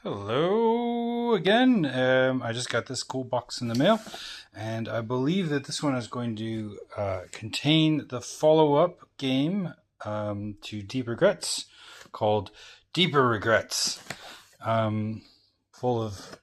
Hello again. I just got this cool box in the mail, and I believe that this one is going to contain the follow-up game to Deep Regrets called Deeper Regrets, full of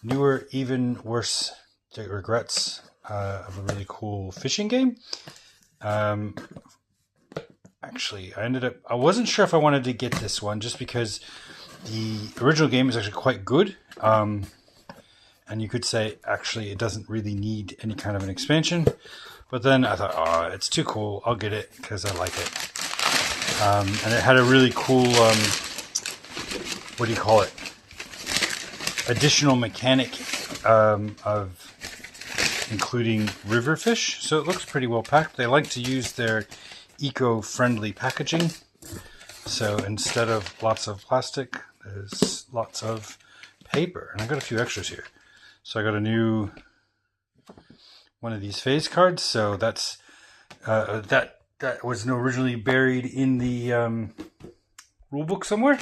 newer, even worse regrets of a really cool fishing game. Actually, I wasn't sure if I wanted to get this one just because the original game is actually quite good. And you could say, actually, it doesn't really need any kind of an expansion. But then I thought, oh, it's too cool. I'll get it because I like it. And it had a really cool, what do you call it? Additional mechanic of including river fish. So it looks pretty well packed. They like to use their eco-friendly packaging. So instead of lots of plastic, there's lots of paper. And I got a few extras here. So I got a new one of these phase cards. So that's that was originally buried in the rule book somewhere.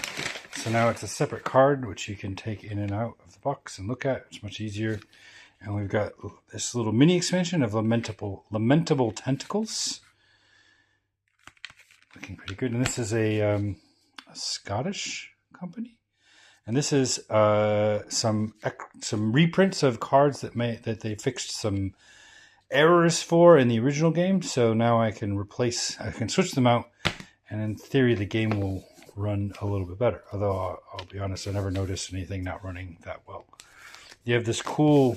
So now it's a separate card which you can take in and out of the box and look at. It's much easier. And we've got this little mini expansion of Lamentable Tentacles. Looking pretty good. And this is a Scottish company. And this is some reprints of cards that they fixed some errors for in the original game. So now I can switch them out, and in theory the game will run a little bit better. Although I'll be honest, I never noticed anything not running that well. You have this cool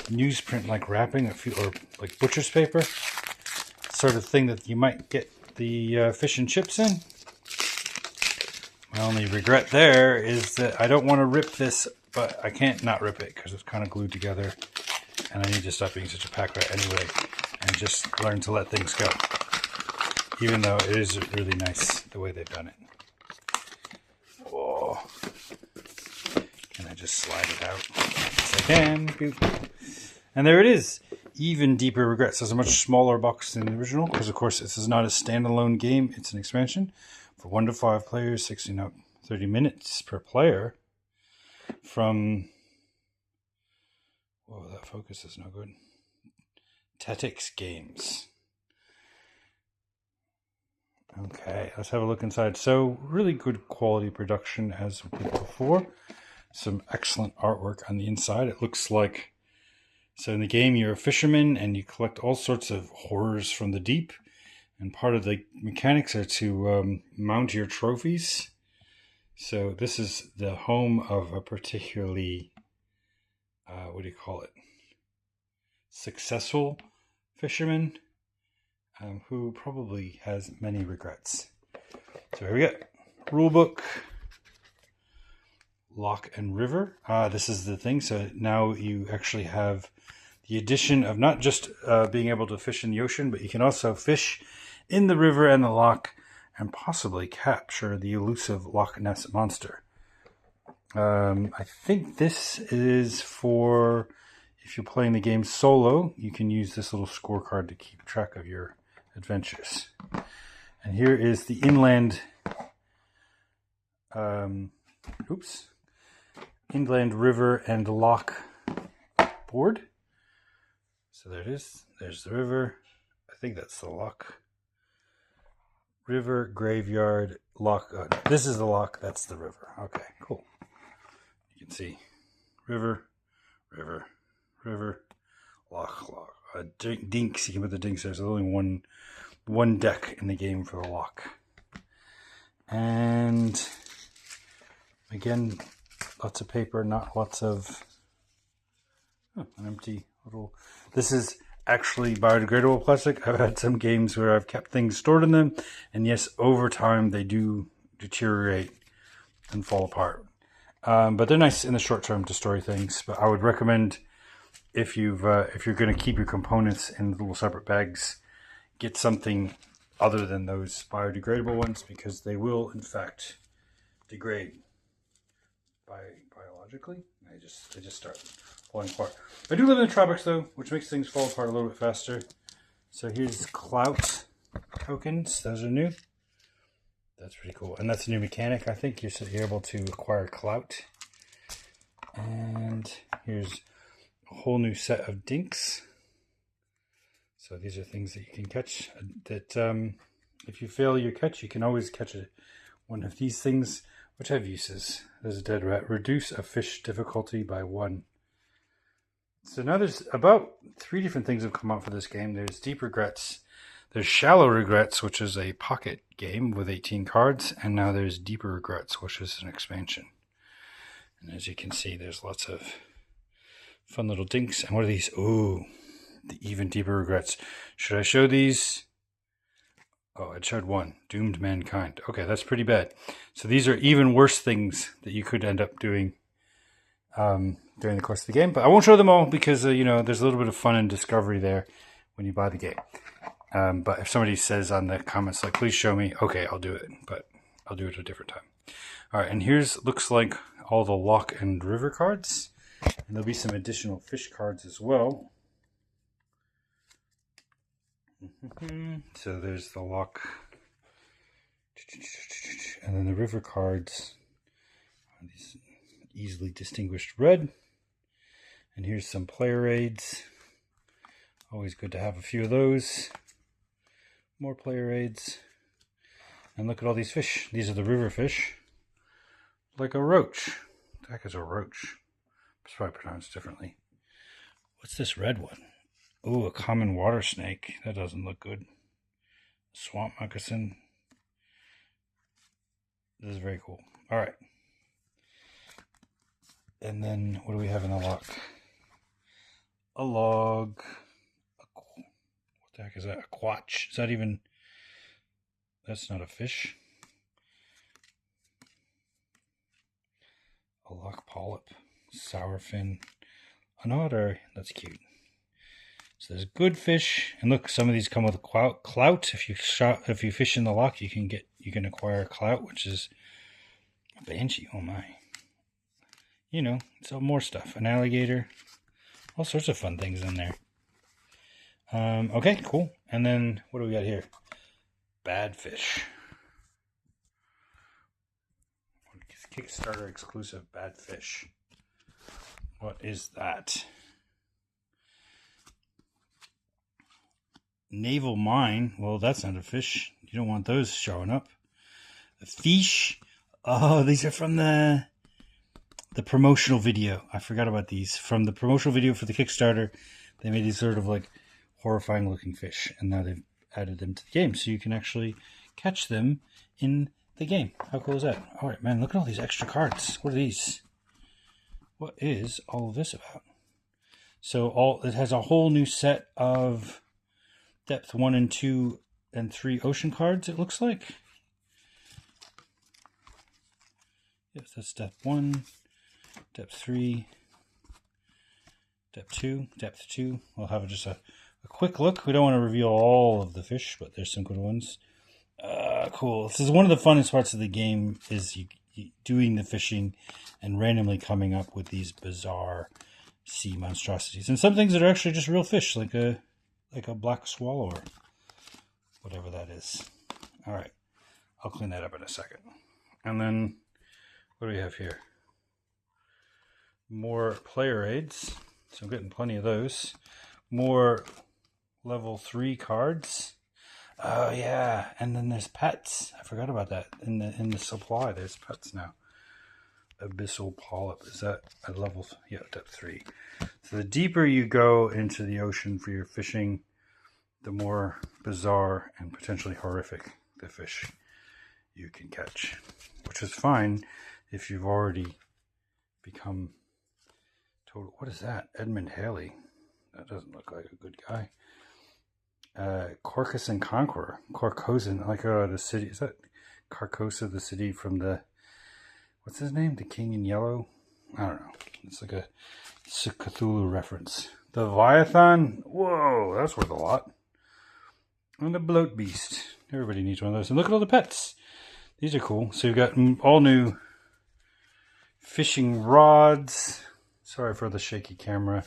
newsprint like wrapping, or like butcher's paper sort of thing that you might get the fish and chips in. My only regret there is that I don't want to rip this, but I can't not rip it because it's kind of glued together, and I need to stop being such a pack rat anyway and just learn to let things go, even though it is really nice the way they've done it. Whoa. Can I just slide it out? Yes, I can. Boop. And there it is. Even Deeper Regrets. It's a much smaller box than the original because, of course, this is not a standalone game. It's an expansion for 1 to 5 players, 16 up, 30 minutes per player. From, whoa, that focus is no good. Tactics Games. Okay, let's have a look inside. So, really good quality production as we did before. Some excellent artwork on the inside. It looks like, so in the game you're a fisherman and you collect all sorts of horrors from the deep. And part of the mechanics are to mount your trophies. So this is the home of a particularly, what do you call it? Successful fisherman who probably has many regrets. So here we go. Rulebook. Loch and River. This is the thing. So now you actually have the addition of not just being able to fish in the ocean, but you can also fish in the river and the loch and possibly capture the elusive Loch Ness monster. I think this is for if you're playing the game solo, you can use this little scorecard to keep track of your adventures. And here is the inland Inland River and Loch board. So there it is. There's the river. I think that's the loch. River, graveyard, loch. This is the loch. That's the river. Okay, cool. You can see river, river, river, loch. Dinks. You can put the dinks there. There's only one deck in the game for the loch. And again, lots of paper, not lots of an empty little. This is actually biodegradable plastic. I've had some games where I've kept things stored in them, and yes, over time they do deteriorate and fall apart. But they're nice in the short term to store things. But I would recommend if you're going to keep your components in little separate bags, get something other than those biodegradable ones because they will in fact degrade biologically. They just start falling apart. I do live in the tropics though, which makes things fall apart a little bit faster. So here's clout tokens. Those are new. That's pretty cool. And that's a new mechanic. I think you're able to acquire clout And here's a whole new set of dinks. So these are things that you can catch that if you fail your catch, you can always catch one of these things, which have uses. There's a dead rat. Reduce a fish difficulty by 1. So now there's about 3 different things have come out for this game. There's Deep Regrets. There's Shallow Regrets, which is a pocket game with 18 cards. And now there's Deeper Regrets, which is an expansion. And as you can see, there's lots of fun little dinks. And what are these? Ooh, the Even Deeper Regrets. Should I show these? Oh, I showed one. Doomed Mankind. Okay, that's pretty bad. So these are even worse things that you could end up doing during the course of the game. But I won't show them all because, there's a little bit of fun and discovery there when you buy the game. But if somebody says on the comments, like, please show me, okay, I'll do it. But I'll do it at a different time. All right, and here's looks like all the lock and river cards. And there'll be some additional fish cards as well. So there's the lock. And then the river cards. These easily distinguished red. And here's some player aids. Always good to have a few of those. More player aids. And look at all these fish. These are the river fish. Like a roach. What the heck is a roach? It's probably pronounced differently. What's this red one? Ooh, a common water snake. That doesn't look good. Swamp moccasin. This is very cool. All right. And then what do we have in the lock? A log. What the heck is that? A quatch. Is that even... That's not a fish. A lock polyp. Sourfin. An otter. That's cute. So there's good fish, and look, some of these come with clout. If you fish in the lock, you can acquire clout, which is a banshee. Oh my! So more stuff. An alligator, all sorts of fun things in there. Okay, cool. And then what do we got here? Bad fish. Kickstarter exclusive bad fish. What is that? Naval mine. Well, that's not a fish. You don't want those showing up. A fish. Oh, these are from the promotional video. I forgot about these. From the promotional video for the Kickstarter, they made these sort of like horrifying looking fish. And now they've added them to the game. So you can actually catch them in the game. How cool is that? All right, man, look at all these extra cards. What are these? What is all of this about? So it has a whole new set of depth 1 and 2 and 3 ocean cards, it looks like. Yes, that's depth 1, depth 3, depth 2, depth 2. We'll have just a quick look. We don't want to reveal all of the fish, but there's some good ones. Cool. This is one of the funnest parts of the game, is you doing the fishing and randomly coming up with these bizarre sea monstrosities. And some things that are actually just real fish, like a black swallow or whatever that is. All right. I'll clean that up in a second. And then what do we have here? More player aids. So I'm getting plenty of those. More level 3 cards. Oh yeah, and then there's pets. I forgot about that. In the supply, there's pets now. Abyssal polyp. Is that at level? Yeah, depth 3. So the deeper you go into the ocean for your fishing, the more bizarre and potentially horrific the fish you can catch, which is fine if you've already become total. What is that? Edmund Haley. That doesn't look like a good guy. Corcus Conqueror. Carcosa, like the city. Is that Carcosa, the city from the... What's his name? The King in Yellow? I don't know. It's like a Cthulhu reference. The Leviathan? Whoa, that's worth a lot. And the Bloat Beast. Everybody needs one of those. And look at all the pets. These are cool. So you've got all new fishing rods. Sorry for the shaky camera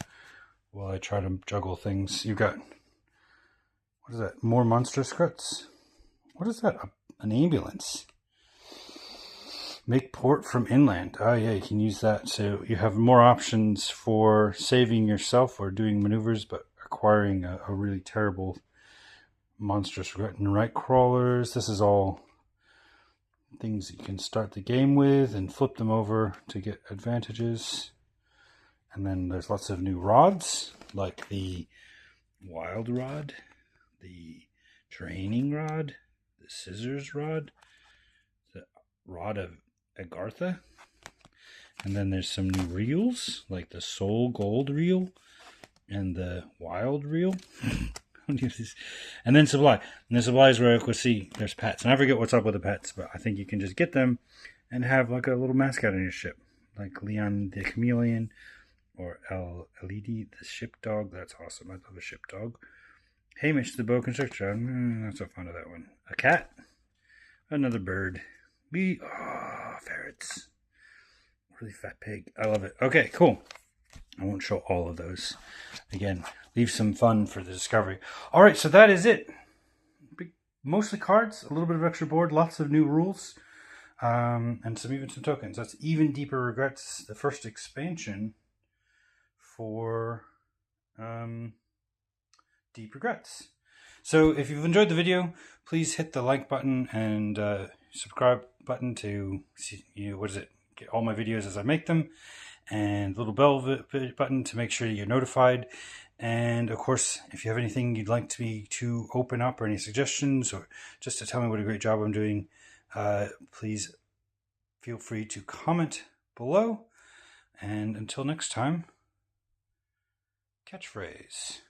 while I try to juggle things. You've got... What is that? More monster scripts? What is that? An ambulance. Make port from inland. Oh yeah, you can use that. So you have more options for saving yourself or doing maneuvers, but acquiring a really terrible, monstrous right crawlers. This is all things you can start the game with and flip them over to get advantages. And then there's lots of new rods, like the wild rod, the training rod, the scissors rod, the rod of Agartha. And then there's some new reels, like the Soul Gold reel and the Wild reel. And then supply. And the supply is where I could see there's pets. And I forget what's up with the pets, but I think you can just get them and have like a little mascot on your ship. Like Leon the Chameleon or Elidi the ship dog. That's awesome. I love a ship dog. Hamish the bow constructor. I'm not so fond of that one. A cat. Another bird. Ferrets. Really fat pig. I love it. Okay, cool. I won't show all of those. Again, leave some fun for the discovery. All right, so that is it. Mostly cards, a little bit of extra board, lots of new rules, and even some tokens. That's Even Deeper Regrets, the first expansion for Deep Regrets. So if you've enjoyed the video, please hit the like button and subscribe button to see, get all my videos as I make them, and the little bell button to make sure you're notified. And of course, if you have anything you'd like me to open up or any suggestions or just to tell me what a great job I'm doing, please feel free to comment below. And until next time, catchphrase.